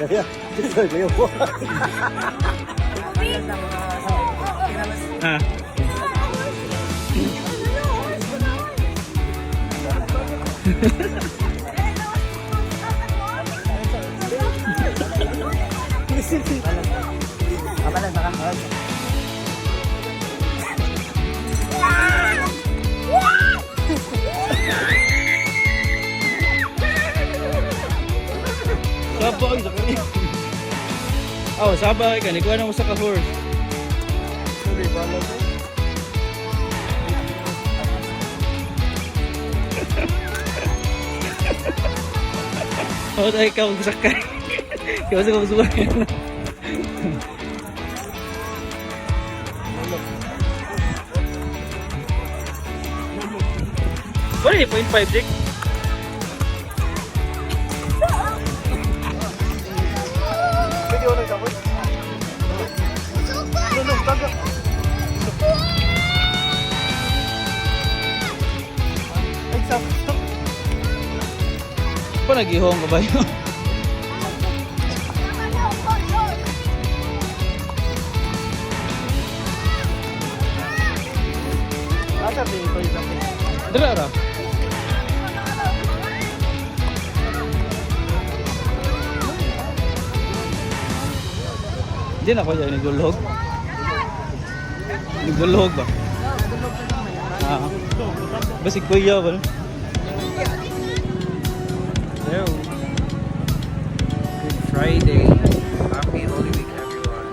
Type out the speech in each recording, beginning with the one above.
Gaya, gaya po. Ah. Kapalan, baka. Sabay sa kani. Oh, sabay ka ni kuha na mo sa ka horse. Sorry, bala ko. Oh, tayo ikaw sakay. Kaya sa kong suway. Ano yung 0.5 Jake? Pwede ko nagtapos? Lulong, taga. Ay, stop. Pa nag-ihong ka ba yun? Asa tingin ko yung tapos? Dara ra. Hindi na ko dyan, nagulog. Nagulog ba? Ah. Basi kuya ba? Hello. Good Friday. Happy Holy Week, everyone.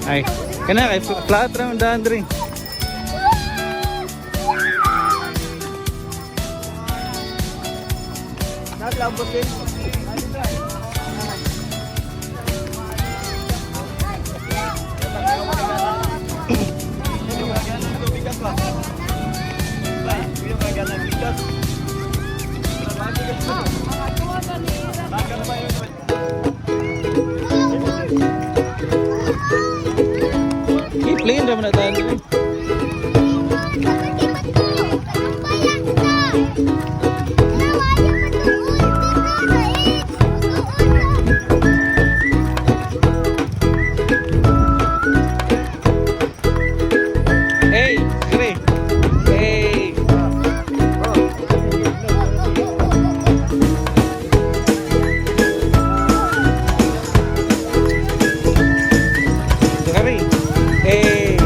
Ay, kana kay flat round daan diri. Naglambot din. I-plane ra man na daan diri. Hey, dire. Hey. Dari. Hey.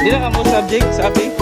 Di na ka mo subject, sabi?